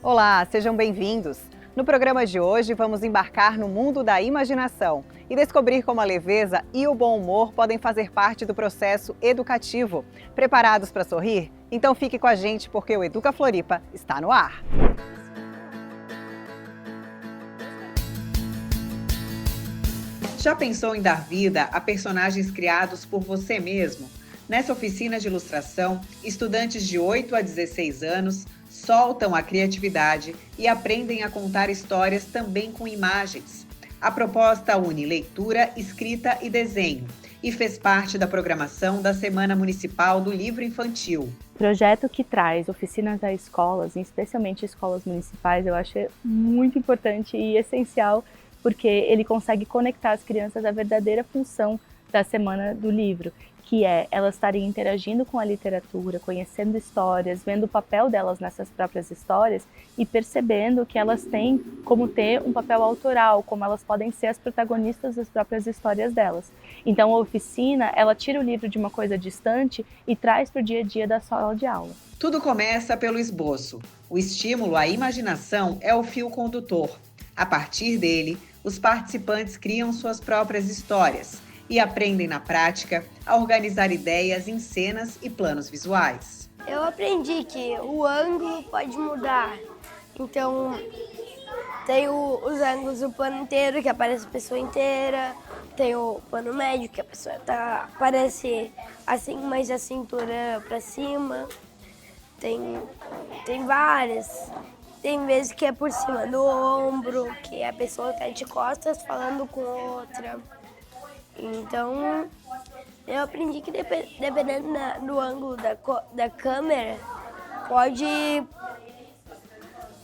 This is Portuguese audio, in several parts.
Olá, sejam bem-vindos! No programa de hoje, vamos embarcar no mundo da imaginação e descobrir como a leveza e o bom humor podem fazer parte do processo educativo. Preparados para sorrir? Então fique com a gente porque o Educa Floripa está no ar! Já pensou em dar vida a personagens criados por você mesmo? Nessa oficina de ilustração, estudantes de 8 a 16 anos soltam a criatividade e aprendem a contar histórias também com imagens. A proposta une leitura, escrita e desenho e fez parte da programação da Semana Municipal do Livro Infantil. Projeto que traz oficinas a escolas, especialmente escolas municipais, eu acho muito importante e essencial, porque ele consegue conectar as crianças à verdadeira função da Semana do Livro, que é elas estarem interagindo com a literatura, conhecendo histórias, vendo o papel delas nessas próprias histórias e percebendo que elas têm como ter um papel autoral, como elas podem ser as protagonistas das próprias histórias delas. Então a oficina, ela tira o livro de uma coisa distante e traz para o dia a dia da sala de aula. Tudo começa pelo esboço. O estímulo à imaginação é o fio condutor. A partir dele, os participantes criam suas próprias histórias e aprendem na prática a organizar ideias em cenas e planos visuais. Eu aprendi que o ângulo pode mudar. Então, tem os ângulos do plano inteiro, que aparece a pessoa inteira. Tem o plano médio, que a pessoa aparece assim, mas a cintura para cima. Tem várias. Tem vezes que é por cima do ombro, que a pessoa está de costas falando com outra. Então, eu aprendi que dependendo do ângulo da câmera, pode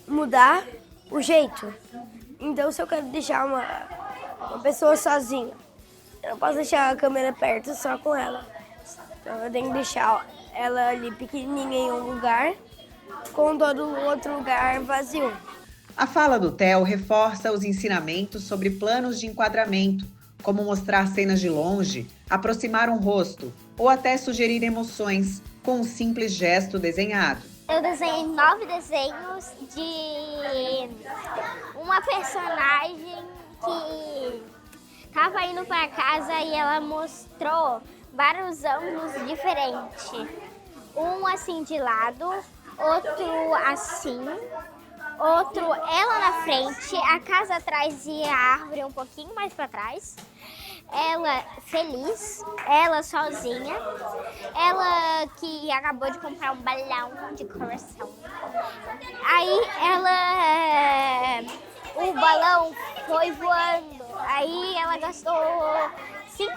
mudar o jeito. Então, se eu quero deixar uma pessoa sozinha, eu não posso deixar a câmera perto só com ela. Então, eu tenho que deixar ela ali pequenininha em um lugar, com todo o outro lugar vazio. A fala do Theo reforça os ensinamentos sobre planos de enquadramento, como mostrar cenas de longe, aproximar um rosto ou até sugerir emoções com um simples gesto desenhado. Eu desenhei 9 desenhos de uma personagem que estava indo para casa e ela mostrou vários ângulos diferentes. Um assim de lado, outro assim, outro ela na frente, a casa atrás e a árvore um pouquinho mais para trás. Ela feliz, ela sozinha, ela que acabou de comprar um balão de coração. Aí o balão foi voando, aí ela gastou R$5,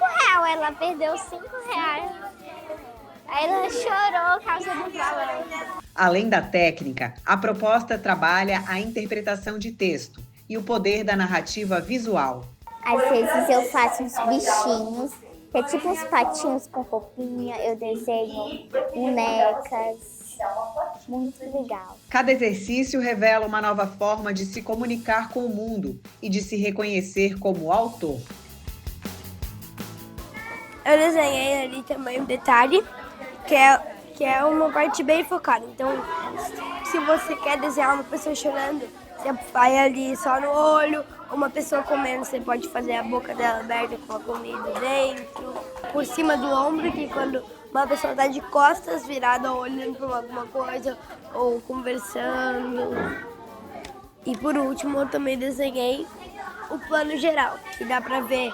ela perdeu R$5. Aí ela chorou por causa do balão. Além da técnica, a proposta trabalha a interpretação de texto e o poder da narrativa visual. Às vezes eu faço uns bichinhos, que é tipo uns patinhos com roupinha, eu desenho bonecas, muito legal. Cada exercício revela uma nova forma de se comunicar com o mundo e de se reconhecer como autor. Eu desenhei ali também um detalhe, que é uma parte bem focada. Então, se você quer desenhar uma pessoa chorando, você vai ali só no olho, uma pessoa comendo, você pode fazer a boca dela aberta com a comida dentro, por cima do ombro, que quando uma pessoa está de costas virada, olhando para alguma coisa, ou conversando. E por último, eu também desenhei o plano geral, que dá para ver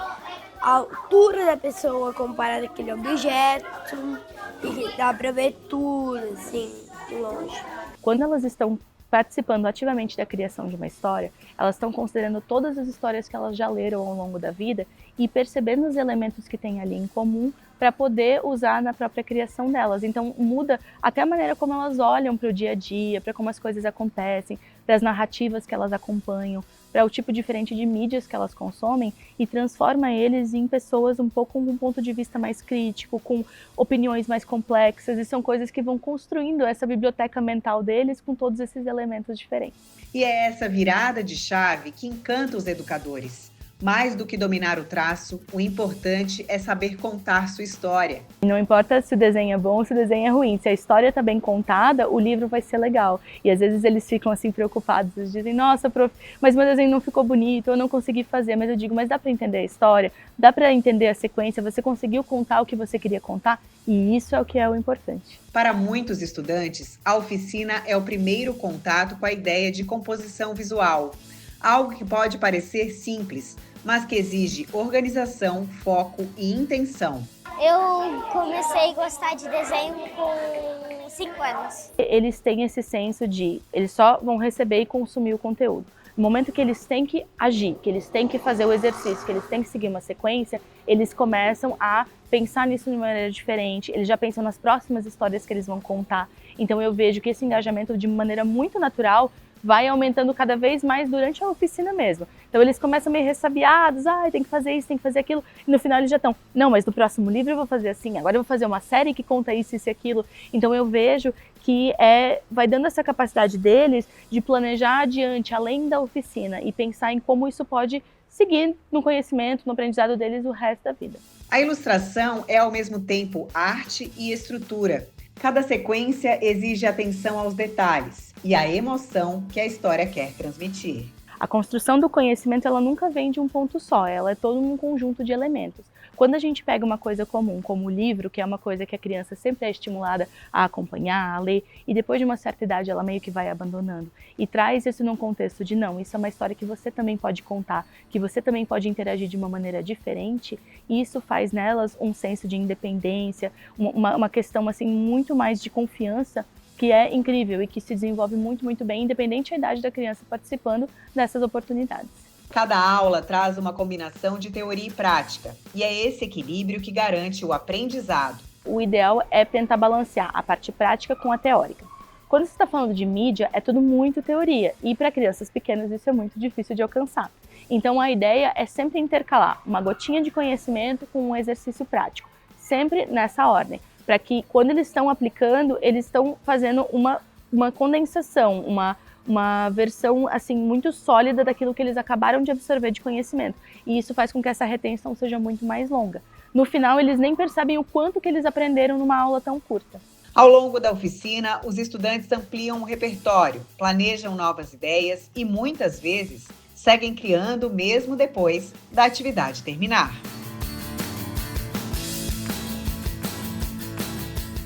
a altura da pessoa comparada àquele objeto, e dá para ver tudo, assim, de longe. Quando elas estão participando ativamente da criação de uma história, elas estão considerando todas as histórias que elas já leram ao longo da vida e percebendo os elementos que tem ali em comum para poder usar na própria criação delas. Então muda até a maneira como elas olham para o dia a dia, para como as coisas acontecem, para as narrativas que elas acompanham, para o tipo diferente de mídias que elas consomem e transforma eles em pessoas um pouco com um ponto de vista mais crítico, com opiniões mais complexas, e são coisas que vão construindo essa biblioteca mental deles com todos esses elementos diferentes. E é essa virada de chave que encanta os educadores. Mais do que dominar o traço, o importante é saber contar sua história. Não importa se o desenho é bom ou se o desenho é ruim, se a história está bem contada, o livro vai ser legal. E às vezes eles ficam assim preocupados, eles dizem, nossa, prof, mas meu desenho não ficou bonito, eu não consegui fazer. Mas eu digo, mas dá para entender a história, dá para entender a sequência, você conseguiu contar o que você queria contar? E isso é o que é o importante. Para muitos estudantes, a oficina é o primeiro contato com a ideia de composição visual. Algo que pode parecer simples, mas que exige organização, foco e intenção. Eu comecei a gostar de desenho com 5 anos. Eles têm esse senso de, eles só vão receber e consumir o conteúdo. No momento que eles têm que agir, que eles têm que fazer o exercício, que eles têm que seguir uma sequência, eles começam a pensar nisso de maneira diferente, eles já pensam nas próximas histórias que eles vão contar. Então eu vejo que esse engajamento, de maneira muito natural, vai aumentando cada vez mais durante a oficina mesmo. Então eles começam meio ressabiados, tem que fazer isso, tem que fazer aquilo, e no final eles já estão, não, mas no próximo livro eu vou fazer assim, agora eu vou fazer uma série que conta isso e aquilo. Então eu vejo que vai dando essa capacidade deles de planejar adiante, além da oficina, e pensar em como isso pode seguir no conhecimento, no aprendizado deles o resto da vida. A ilustração é ao mesmo tempo arte e estrutura. Cada sequência exige atenção aos detalhes e a emoção que a história quer transmitir. A construção do conhecimento, ela nunca vem de um ponto só, ela é todo um conjunto de elementos. Quando a gente pega uma coisa comum, como o livro, que é uma coisa que a criança sempre é estimulada a acompanhar, a ler, e depois de uma certa idade ela meio que vai abandonando, e traz isso num contexto de não, isso é uma história que você também pode contar, que você também pode interagir de uma maneira diferente, e isso faz nelas um senso de independência, uma questão assim muito mais de confiança, que é incrível e que se desenvolve muito, muito bem, independente da idade da criança participando dessas oportunidades. Cada aula traz uma combinação de teoria e prática, e é esse equilíbrio que garante o aprendizado. O ideal é tentar balancear a parte prática com a teórica. Quando você está falando de mídia, é tudo muito teoria, e para crianças pequenas isso é muito difícil de alcançar. Então a ideia é sempre intercalar uma gotinha de conhecimento com um exercício prático, sempre nessa ordem, para que quando eles estão aplicando, eles estão fazendo uma condensação, uma versão assim muito sólida daquilo que eles acabaram de absorver de conhecimento. E isso faz com que essa retenção seja muito mais longa. No final, eles nem percebem o quanto que eles aprenderam numa aula tão curta. Ao longo da oficina, os estudantes ampliam o repertório, planejam novas ideias e muitas vezes seguem criando mesmo depois da atividade terminar.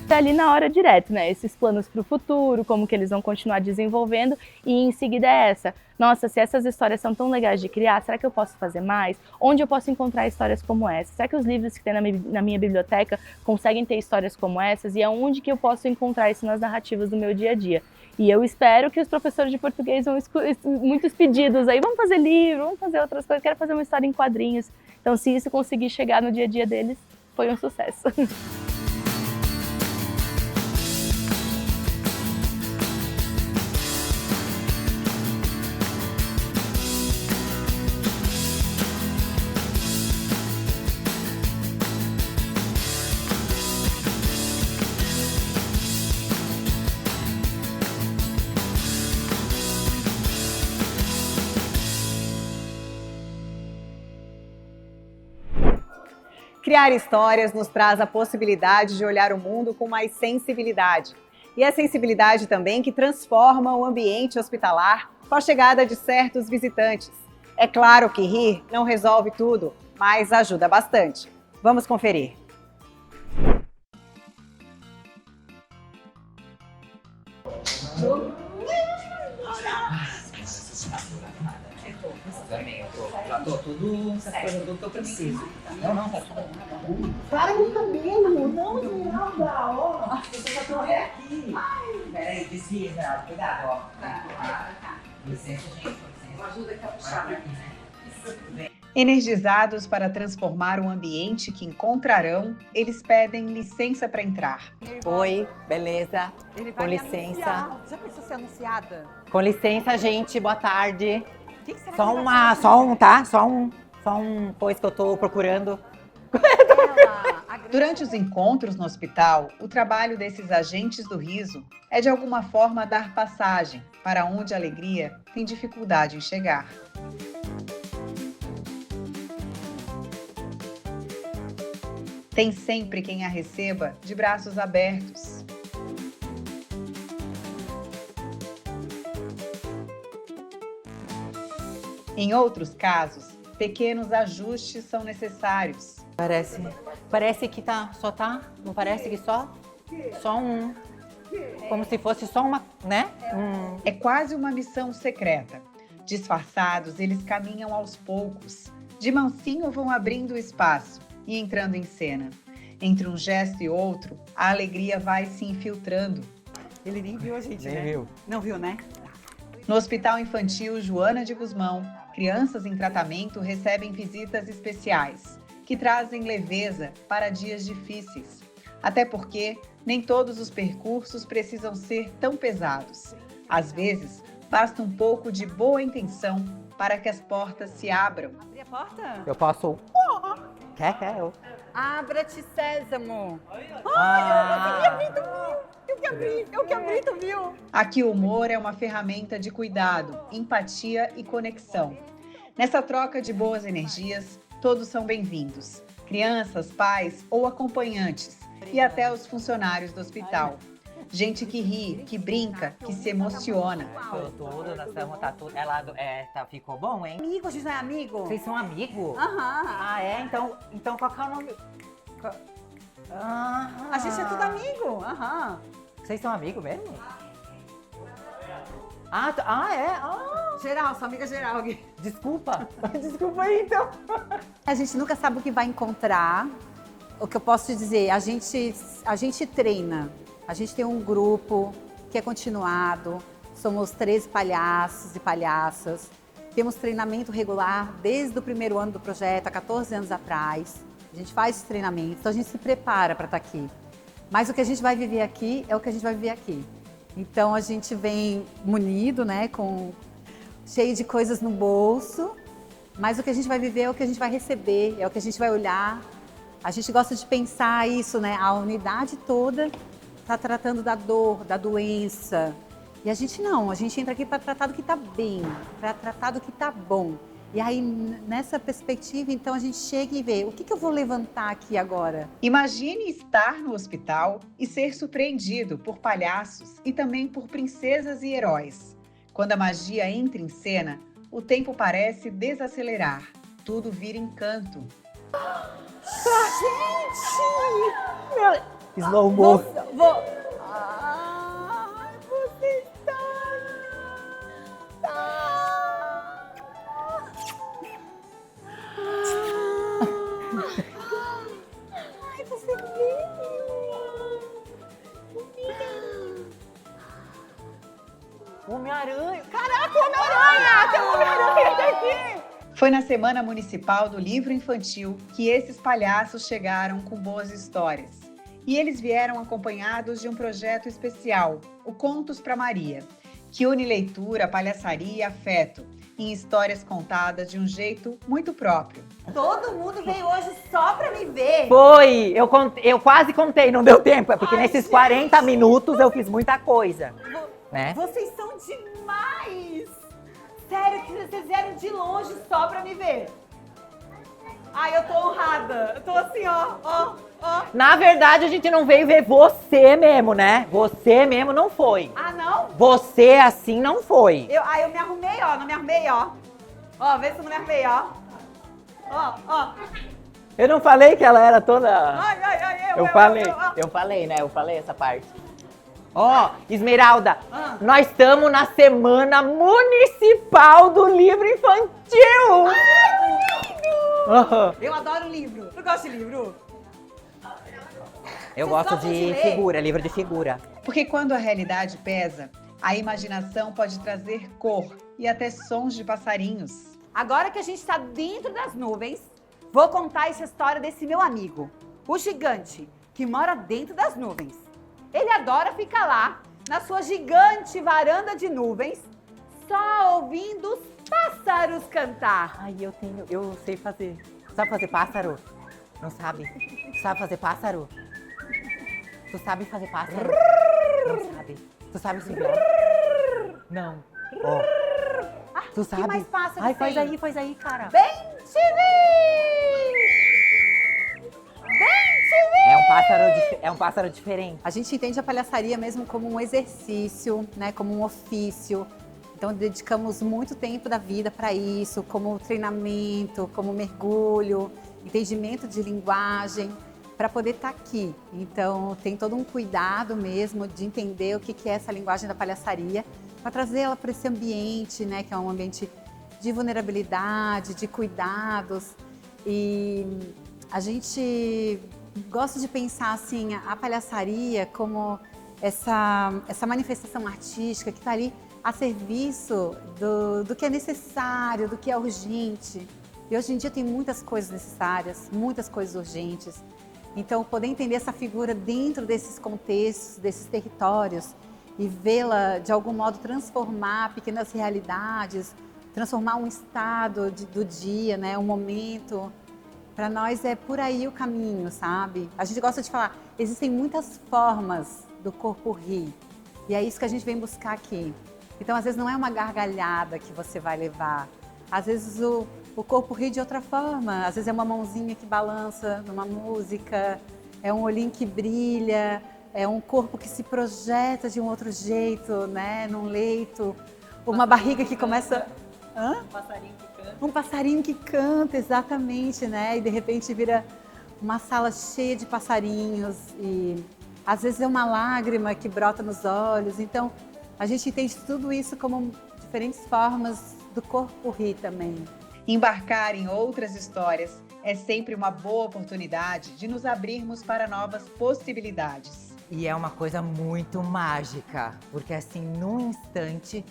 Tá ali na hora direto, né? Esses planos para o futuro, como que eles vão continuar desenvolvendo, e em seguida é essa. Nossa, se essas histórias são tão legais de criar, será que eu posso fazer mais? Onde eu posso encontrar histórias como essa? Será que os livros que tem na minha biblioteca conseguem ter histórias como essas? E aonde que eu posso encontrar isso nas narrativas do meu dia a dia? E eu espero que os professores de português vão muitos pedidos aí, vamos fazer livro, vamos fazer outras coisas, quero fazer uma história em quadrinhos. Então, se isso conseguir chegar no dia a dia deles, foi um sucesso. Criar histórias nos traz a possibilidade de olhar o mundo com mais sensibilidade. E é sensibilidade também que transforma o ambiente hospitalar com a chegada de certos visitantes. É claro que rir não resolve tudo, mas ajuda bastante. Vamos conferir. Já tô tudo certo do que eu preciso. Não, tá tudo. Para no cabelo, não, Esmeralda, ó. Você já tô aqui. Peraí, desvia, Esmeralda, cuidado, ó. Licença, gente, licença. Ajuda aqui a puxar aqui, né? Energizados para transformar o ambiente que encontrarão, eles pedem licença para entrar. Oi, beleza? Com licença. Anunciar. Já pensou ser anunciada? Com licença, gente, boa tarde. O que que será Só que vai ser? só um, tá? Só um coisa que eu tô procurando. Durante os encontros no hospital, o trabalho desses agentes do riso é de alguma forma dar passagem para onde a alegria tem dificuldade em chegar. Tem sempre quem a receba de braços abertos. Em outros casos, pequenos ajustes são necessários. Parece que não parece que só um, como se fosse só uma, né? É quase uma missão secreta. Disfarçados, eles caminham aos poucos. De mansinho vão abrindo o espaço e entrando em cena. Entre um gesto e outro, a alegria vai se infiltrando. Ele nem viu a gente, Nem né? viu. Não viu, né? No Hospital Infantil Joana de Gusmão, crianças em tratamento recebem visitas especiais, que trazem leveza para dias difíceis. Até porque nem todos os percursos precisam ser tão pesados. Às vezes, basta um pouco de boa intenção para que as portas se abram. Abrir a porta? Eu posso... Quer? Abra-te, Sésamo. Eu que abri, tu viu? Aqui o humor é uma ferramenta de cuidado, empatia e conexão. Nessa troca de boas energias, todos são bem-vindos. Crianças, pais ou acompanhantes, e até os funcionários do hospital. Gente que ri, que brinca, que se emociona. Tudo, nós estamos, tá tudo. Ficou bom, hein? Amigo, a gente não é amigo? Vocês são amigos? Aham. Ah, é? Então qual que é o nome? A gente é tudo amigo. Aham. Vocês são amigos mesmo? Geral, sua amiga geral. Desculpa. Desculpa aí, então. A gente nunca sabe o que vai encontrar. O que eu posso te dizer, a gente treina. A gente tem um grupo que é continuado. Somos 13 palhaços e palhaças. Temos treinamento regular desde o primeiro ano do projeto, há 14 anos atrás. A gente faz esse treinamento, então a gente se prepara para estar aqui. Mas o que a gente vai viver aqui é o que a gente vai viver aqui. Então a gente vem munido, né, cheio de coisas no bolso, mas o que a gente vai viver é o que a gente vai receber, é o que a gente vai olhar. A gente gosta de pensar isso, né, a unidade toda está tratando da dor, da doença. E a gente entra aqui para tratar do que está bem, para tratar do que está bom. E aí, nessa perspectiva, então, a gente chega e vê, o que eu vou levantar aqui agora? Imagine estar no hospital e ser surpreendido por palhaços e também por princesas e heróis. Quando a magia entra em cena, o tempo parece desacelerar. Tudo vira encanto. Gente! Slow mo. Você está... Ai, você Homem-Aranha. Caraca, Homem-Aranha! Tem um Homem-Aranha aqui! Foi na Semana Municipal do Livro Infantil que esses palhaços chegaram com boas histórias. E eles vieram acompanhados de um projeto especial, o Contos para Maria, que une leitura, palhaçaria e afeto, em histórias contadas de um jeito muito próprio. Todo mundo veio hoje só pra me ver. Foi! Eu quase contei, não deu tempo. É porque nesses 40 minutos eu fiz muita coisa. Né? Vocês são demais! Sério que vocês vieram de longe só pra me ver. Ai, eu tô honrada. Eu tô assim, ó. Na verdade, a gente não veio ver você mesmo, né? Você mesmo não foi. Ah, não? Você assim não foi. Eu me arrumei, ó. Não me arrumei, ó. Ó, vê se eu não me arrumei, ó. Ó. Eu não falei que ela era toda... Ai, Eu falei, né? Eu falei essa parte. Ó, Esmeralda, nós estamos na Semana Municipal do Livro Infantil. Ai, que lindo! Uhum. Eu adoro livro. Tu gosta de livro? Eu Vocês gosto gostam de de ler? figura, livro de figura. Porque quando a realidade pesa, a imaginação pode trazer cor e até sons de passarinhos. Agora que a gente tá dentro das nuvens, vou contar essa história desse meu amigo, o gigante, que mora dentro das nuvens. Ele adora ficar lá, na sua gigante varanda de nuvens, só ouvindo os pássaros cantar. Ai, eu sei fazer. Sabe fazer pássaro? Não sabe? Tu sabe fazer pássaro? Tu sabe fazer pássaro? Não sabe? Tu sabe subir? Não. Ó. Tu sabe? Que mais pássaros Ai, tem? faz aí, cara. Bem, Chile! Bem, É um pássaro diferente. A gente entende a palhaçaria mesmo como um exercício, né, como um ofício. Então dedicamos muito tempo da vida para isso, como treinamento, como mergulho, entendimento de linguagem, para poder estar aqui. Então tem todo um cuidado mesmo de entender o que é essa linguagem da palhaçaria, para trazer ela para esse ambiente, né, que é um ambiente de vulnerabilidade, de cuidados. E a gente gosta de pensar assim, a palhaçaria como essa manifestação artística que está ali a serviço do que é necessário, do que é urgente. E hoje em dia tem muitas coisas necessárias, muitas coisas urgentes. Então, poder entender essa figura dentro desses contextos, desses territórios e vê-la, de algum modo, transformar pequenas realidades, transformar um estado do dia, né, um momento. Para nós é por aí o caminho, sabe? A gente gosta de falar, existem muitas formas do corpo rir. E é isso que a gente vem buscar aqui. Então, às vezes, não é uma gargalhada que você vai levar. Às vezes, o corpo ri de outra forma. Às vezes, é uma mãozinha que balança numa música, é um olhinho que brilha, é um corpo que se projeta de um outro jeito, né? Num leito. Uma barriga que começa... Hã? Um passarinho que canta. Um passarinho que canta, exatamente, né? E, de repente, vira uma sala cheia de passarinhos. E, às vezes, é uma lágrima que brota nos olhos. Então, a gente entende tudo isso como diferentes formas do corpo rir também. Embarcar em outras histórias é sempre uma boa oportunidade de nos abrirmos para novas possibilidades. E é uma coisa muito mágica, porque assim, num instante,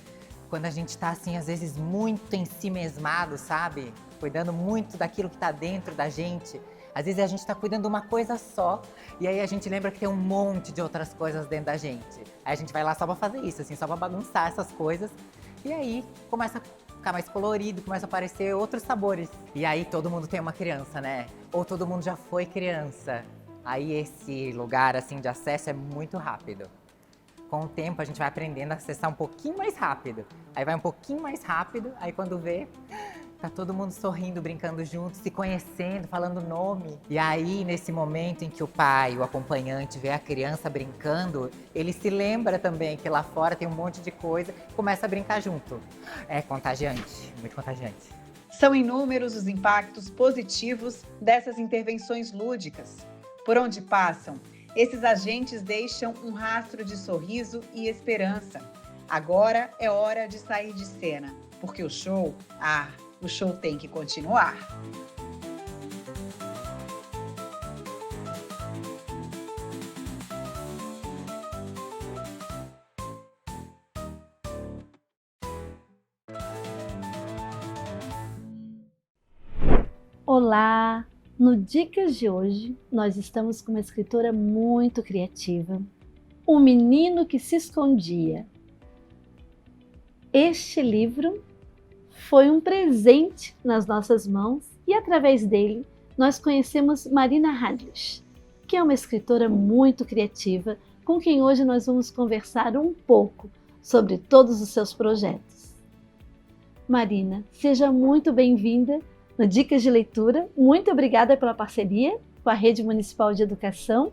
quando a gente tá assim, às vezes muito em si mesmado, sabe? Cuidando muito daquilo que tá dentro da gente. Às vezes a gente tá cuidando de uma coisa só, e aí a gente lembra que tem um monte de outras coisas dentro da gente. Aí a gente vai lá só pra fazer isso, assim, só pra bagunçar essas coisas. E aí começa a ficar mais colorido, começa a aparecer outros sabores. E aí todo mundo tem uma criança, né? Ou todo mundo já foi criança. Aí esse lugar, assim, de acesso é muito rápido. Com o tempo a gente vai aprendendo a acessar um pouquinho mais rápido. Aí vai um pouquinho mais rápido, aí quando vê... tá todo mundo sorrindo, brincando junto, se conhecendo, falando nome. E aí, nesse momento em que o pai, o acompanhante, vê a criança brincando, ele se lembra também que lá fora tem um monte de coisa e começa a brincar junto. É contagiante, muito contagiante. São inúmeros os impactos positivos dessas intervenções lúdicas. Por onde passam, esses agentes deixam um rastro de sorriso e esperança. Agora é hora de sair de cena, porque o show tem que continuar. Olá! No Dicas de hoje, nós estamos com uma escritora muito criativa, Um Menino que se Escondia. Este livro foi um presente nas nossas mãos e, através dele, nós conhecemos Marina Hadlisch, que é uma escritora muito criativa, com quem hoje nós vamos conversar um pouco sobre todos os seus projetos. Marina, seja muito bem-vinda no Dicas de Leitura. Muito obrigada pela parceria com a Rede Municipal de Educação.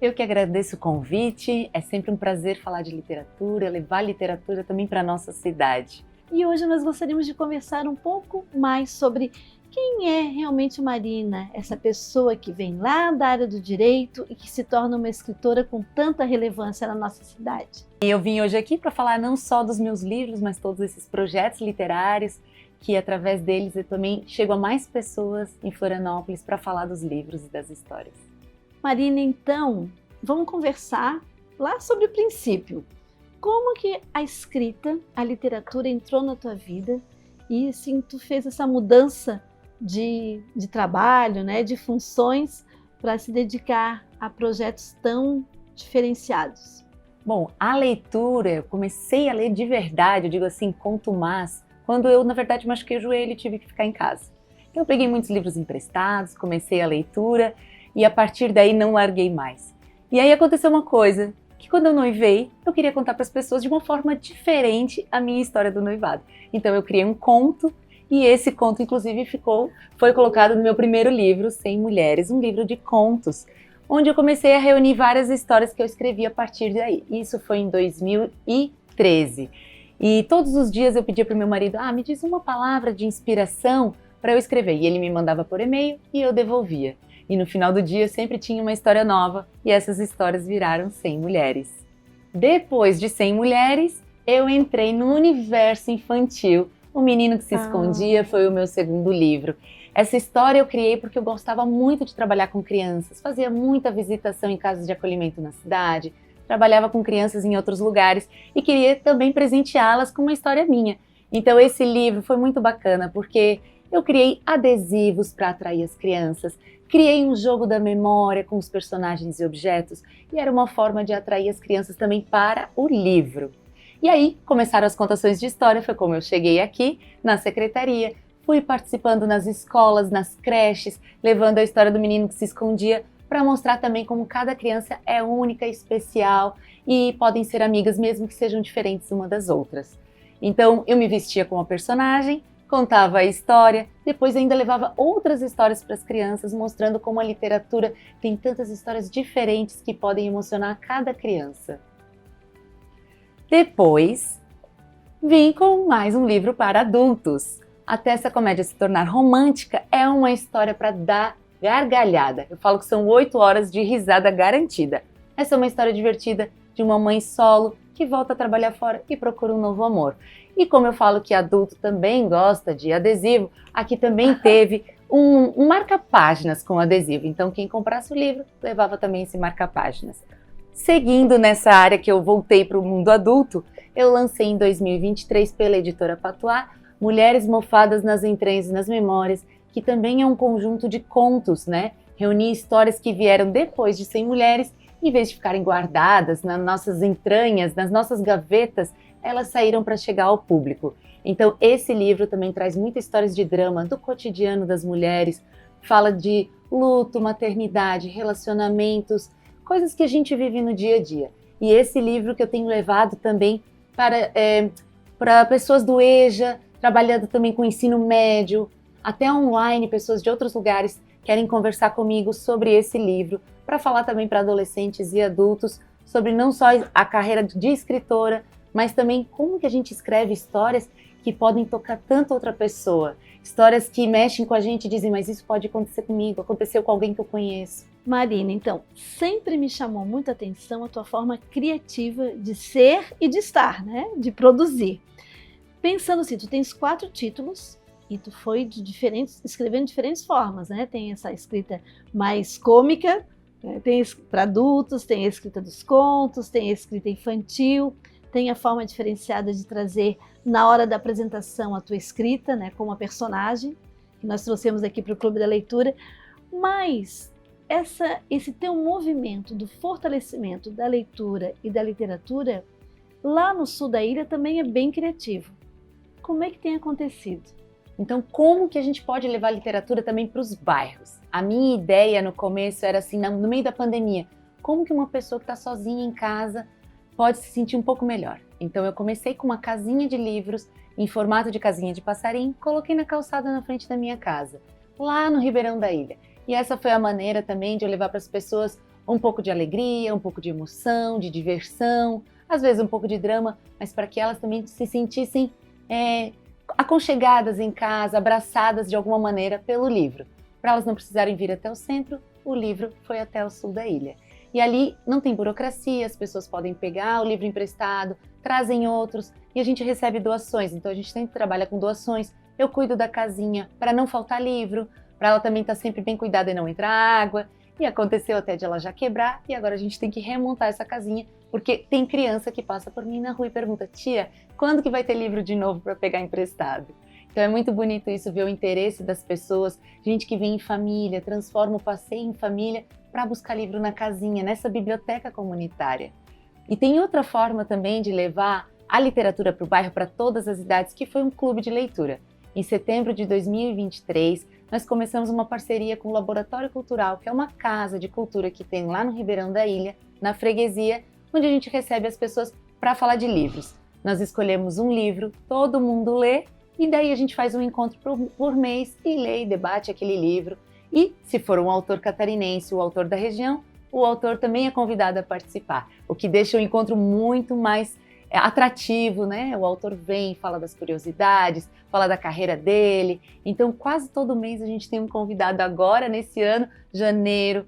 Eu que agradeço o convite, é sempre um prazer falar de literatura, levar literatura também para a nossa cidade. E hoje nós gostaríamos de conversar um pouco mais sobre quem é realmente Marina, essa pessoa que vem lá da área do direito e que se torna uma escritora com tanta relevância na nossa cidade. E eu vim hoje aqui para falar não só dos meus livros, mas todos esses projetos literários, que através deles eu também chego a mais pessoas em Florianópolis para falar dos livros e das histórias. Marina, então, vamos conversar lá sobre o princípio. Como que a escrita, a literatura entrou na tua vida e assim tu fez essa mudança de trabalho, né, de funções para se dedicar a projetos tão diferenciados? Bom, a leitura, eu comecei a ler de verdade, eu digo assim, contumaz, quando eu, na verdade, machuquei o joelho e tive que ficar em casa. Então, eu peguei muitos livros emprestados, comecei a leitura e a partir daí não larguei mais. E aí aconteceu uma coisa, que quando eu noivei, eu queria contar para as pessoas de uma forma diferente a minha história do noivado. Então eu criei um conto e esse conto inclusive foi colocado no meu primeiro livro, 100 Mulheres, um livro de contos, onde eu comecei a reunir várias histórias que eu escrevi a partir daí. Isso foi em 2013. E todos os dias eu pedia para o meu marido, me diz uma palavra de inspiração para eu escrever. E ele me mandava por e-mail e eu devolvia. E no final do dia sempre tinha uma história nova e essas histórias viraram 100 Mulheres. Depois de 100 Mulheres, eu entrei no universo infantil. O Menino que se Escondia foi o meu segundo livro. Essa história eu criei porque eu gostava muito de trabalhar com crianças, fazia muita visitação em casas de acolhimento na cidade, trabalhava com crianças em outros lugares e queria também presenteá-las com uma história minha. Então esse livro foi muito bacana porque eu criei adesivos para atrair as crianças, criei um jogo da memória com os personagens e objetos e era uma forma de atrair as crianças também para o livro. E aí começaram as contações de história, foi como eu cheguei aqui na secretaria, fui participando nas escolas, nas creches, levando a história do Menino que se Escondia para mostrar também como cada criança é única, especial e podem ser amigas mesmo que sejam diferentes uma das outras. Então eu me vestia como a personagem, contava a história, depois ainda levava outras histórias para as crianças, mostrando como a literatura tem tantas histórias diferentes que podem emocionar cada criança. Depois, vim com mais um livro para adultos. Até essa comédia se tornar romântica é uma história para dar gargalhada. Eu falo que são 8 horas de risada garantida. Essa é uma história divertida de uma mãe solo que volta a trabalhar fora e procura um novo amor. E como eu falo que adulto também gosta de adesivo, aqui também teve um marca-páginas com adesivo. Então quem comprasse o livro levava também esse marca-páginas. Seguindo nessa área que eu voltei para o mundo adulto, eu lancei em 2023 pela editora Patois Mulheres Mofadas nas Entranhas e nas Memórias, que também é um conjunto de contos, né? Reuni histórias que vieram depois de 100 mulheres, em vez de ficarem guardadas nas nossas entranhas, nas nossas gavetas, elas saíram para chegar ao público. Então esse livro também traz muitas histórias de drama do cotidiano das mulheres, fala de luto, maternidade, relacionamentos, coisas que a gente vive no dia a dia. E esse livro que eu tenho levado também para pessoas do EJA, trabalhando também com ensino médio, até online, pessoas de outros lugares querem conversar comigo sobre esse livro, para falar também para adolescentes e adultos sobre não só a carreira de escritora, mas também como que a gente escreve histórias que podem tocar tanto outra pessoa. Histórias que mexem com a gente e dizem, mas isso pode acontecer comigo, aconteceu com alguém que eu conheço. Marina, então, sempre me chamou muita atenção a tua forma criativa de ser e de estar, né? De produzir. Pensando assim, tu tens 4 títulos e tu foi escrevendo de diferentes formas, né? Tem essa escrita mais cômica, né? Tem para adultos, tem a escrita dos contos, tem a escrita infantil, tem a forma diferenciada de trazer na hora da apresentação a tua escrita, né? Como a personagem, que nós trouxemos aqui para o Clube da Leitura, mas esse teu movimento do fortalecimento da leitura e da literatura lá no sul da ilha também é bem criativo. Como é que tem acontecido? Então, como que a gente pode levar a literatura também para os bairros? A minha ideia no começo era assim, no meio da pandemia, como que uma pessoa que está sozinha em casa pode se sentir um pouco melhor? Então eu comecei com uma casinha de livros em formato de casinha de passarinho, coloquei na calçada na frente da minha casa, lá no Ribeirão da Ilha. E essa foi a maneira também de eu levar para as pessoas um pouco de alegria, um pouco de emoção, de diversão, às vezes um pouco de drama, mas para que elas também se sentissem aconchegadas em casa, abraçadas de alguma maneira pelo livro. Para elas não precisarem vir até o centro, o livro foi até o sul da ilha. E ali não tem burocracia, as pessoas podem pegar o livro emprestado, trazem outros e a gente recebe doações. Então a gente sempre trabalha com doações. Eu cuido da casinha para não faltar livro, para ela também estar sempre bem cuidada e não entrar água. E aconteceu até de ela já quebrar e agora a gente tem que remontar essa casinha, porque tem criança que passa por mim na rua e pergunta, tia, quando que vai ter livro de novo para pegar emprestado? Então é muito bonito isso, ver o interesse das pessoas, gente que vem em família, transforma o passeio em família para buscar livro na casinha, nessa biblioteca comunitária. E tem outra forma também de levar a literatura para o bairro para todas as idades, que foi um clube de leitura. Em setembro de 2023, nós começamos uma parceria com o Laboratório Cultural, que é uma casa de cultura que tem lá no Ribeirão da Ilha, na freguesia, onde a gente recebe as pessoas para falar de livros. Nós escolhemos um livro, todo mundo lê, e daí a gente faz um encontro por mês e lê e debate aquele livro. E, se for um autor catarinense, o autor da região, o autor também é convidado a participar, o que deixa o encontro muito mais atrativo, né? O autor vem, fala das curiosidades, fala da carreira dele. Então, quase todo mês a gente tem um convidado. Agora, nesse ano, janeiro,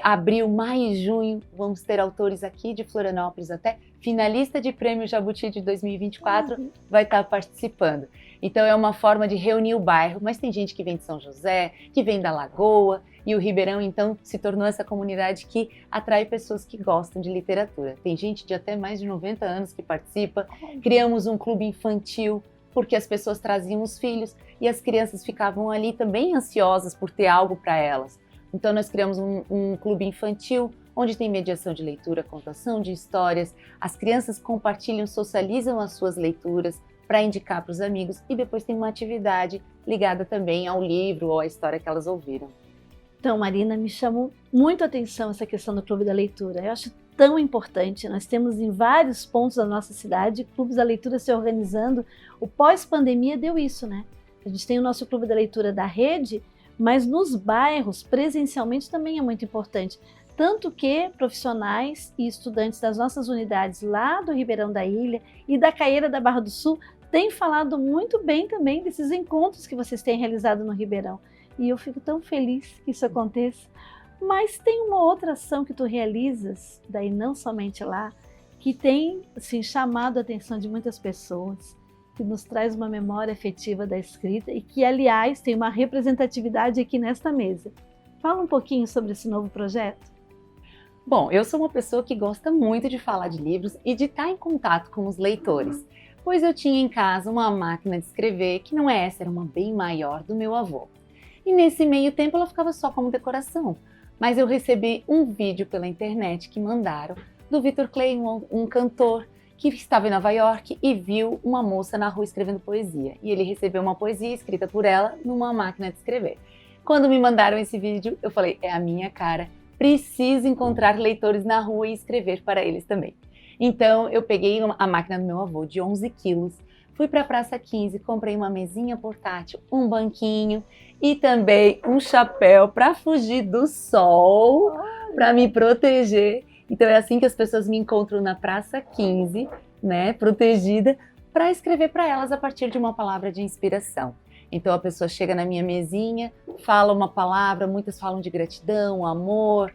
abril, maio e junho, vamos ter autores aqui de Florianópolis, até finalista de Prêmio Jabuti de 2024 vai estar participando. Então é uma forma de reunir o bairro, mas tem gente que vem de São José, que vem da Lagoa, e o Ribeirão então se tornou essa comunidade que atrai pessoas que gostam de literatura. Tem gente de até mais de 90 anos que participa. Criamos um clube infantil, porque as pessoas traziam os filhos e as crianças ficavam ali também ansiosas por ter algo para elas. Então nós criamos um clube infantil, onde tem mediação de leitura, contação de histórias, as crianças compartilham, socializam as suas leituras para indicar para os amigos e depois tem uma atividade ligada também ao livro ou à história que elas ouviram. Então, Marina, me chamou muito a atenção essa questão do Clube da Leitura. Eu acho tão importante. Nós temos em vários pontos da nossa cidade clubes da leitura se organizando. O pós-pandemia deu isso, né? A gente tem o nosso Clube da Leitura da rede, mas nos bairros, presencialmente, também é muito importante. Tanto que profissionais e estudantes das nossas unidades lá do Ribeirão da Ilha e da Caieira da Barra do Sul têm falado muito bem também desses encontros que vocês têm realizado no Ribeirão. E eu fico tão feliz que isso aconteça. Mas tem uma outra ação que tu realizas, daí não somente lá, que tem assim, chamado a atenção de muitas pessoas, que nos traz uma memória afetiva da escrita e que, aliás, tem uma representatividade aqui nesta mesa. Fala um pouquinho sobre esse novo projeto. Bom, eu sou uma pessoa que gosta muito de falar de livros e de estar em contato com os leitores, pois eu tinha em casa uma máquina de escrever, que não é essa, era uma bem maior, do meu avô. E nesse meio tempo ela ficava só como decoração, mas eu recebi um vídeo pela internet que mandaram do Victor Clay, um cantor que estava em Nova York e viu uma moça na rua escrevendo poesia. E ele recebeu uma poesia escrita por ela numa máquina de escrever. Quando me mandaram esse vídeo, eu falei, é a minha cara, preciso encontrar leitores na rua e escrever para eles também. Então eu peguei a máquina do meu avô de 11 quilos, fui para a Praça 15, comprei uma mesinha portátil, um banquinho e também um chapéu para fugir do sol, para me proteger. Então é assim que as pessoas me encontram na Praça 15, né, protegida, para escrever para elas a partir de uma palavra de inspiração. Então a pessoa chega na minha mesinha, fala uma palavra, muitas falam de gratidão, amor,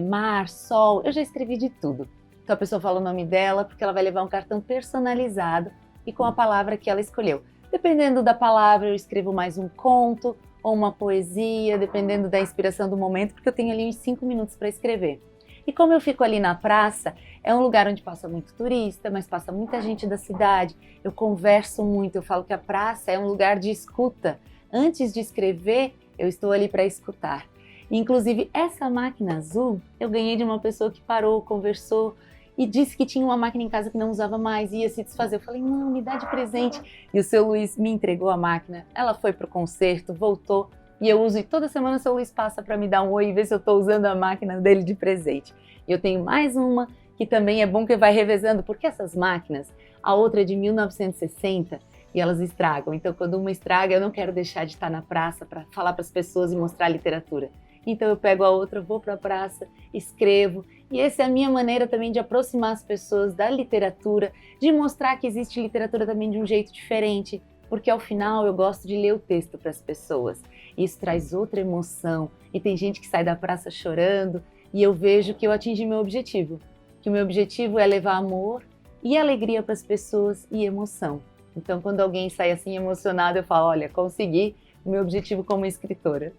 mar, sol, eu já escrevi de tudo. Então a pessoa fala o nome dela porque ela vai levar um cartão personalizado e com a palavra que ela escolheu. Dependendo da palavra eu escrevo mais um conto ou uma poesia, dependendo da inspiração do momento, porque eu tenho ali uns 5 minutos para escrever. E como eu fico ali na praça, é um lugar onde passa muito turista, mas passa muita gente da cidade, eu converso muito, eu falo que a praça é um lugar de escuta. Antes de escrever, eu estou ali para escutar. Inclusive, essa máquina azul, eu ganhei de uma pessoa que parou, conversou e disse que tinha uma máquina em casa que não usava mais, ia se desfazer. Eu falei, não, me dá de presente. E o seu Luiz me entregou a máquina, ela foi para o concerto, voltou, e eu uso, e toda semana o seu Luiz passa para me dar um oi e ver se eu estou usando a máquina dele de presente. E eu tenho mais uma que também é bom que vai revezando, porque essas máquinas, a outra é de 1960 e elas estragam. Então quando uma estraga, eu não quero deixar de estar na praça para falar para as pessoas e mostrar literatura. Então eu pego a outra, vou para a praça, escrevo. E essa é a minha maneira também de aproximar as pessoas da literatura, de mostrar que existe literatura também de um jeito diferente, porque ao final eu gosto de ler o texto para as pessoas. Isso traz outra emoção e tem gente que sai da praça chorando e eu vejo que eu atingi meu objetivo. Que o meu objetivo é levar amor e alegria para as pessoas e emoção. Então quando alguém sai assim emocionado, eu falo, olha, consegui o meu objetivo como escritora.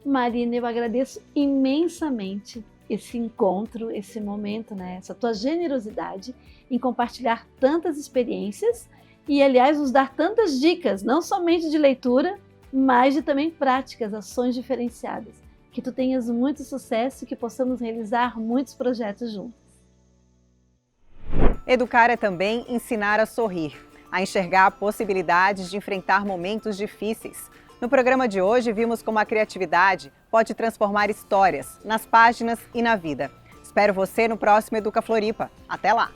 Marina, eu agradeço imensamente esse encontro, esse momento, né? Essa tua generosidade em compartilhar tantas experiências e, aliás, nos dar tantas dicas, não somente de leitura, mas de também práticas, ações diferenciadas. Que tu tenhas muito sucesso e que possamos realizar muitos projetos juntos. Educar é também ensinar a sorrir, a enxergar possibilidades de enfrentar momentos difíceis. No programa de hoje, vimos como a criatividade pode transformar histórias nas páginas e na vida. Espero você no próximo Educa Floripa. Até lá!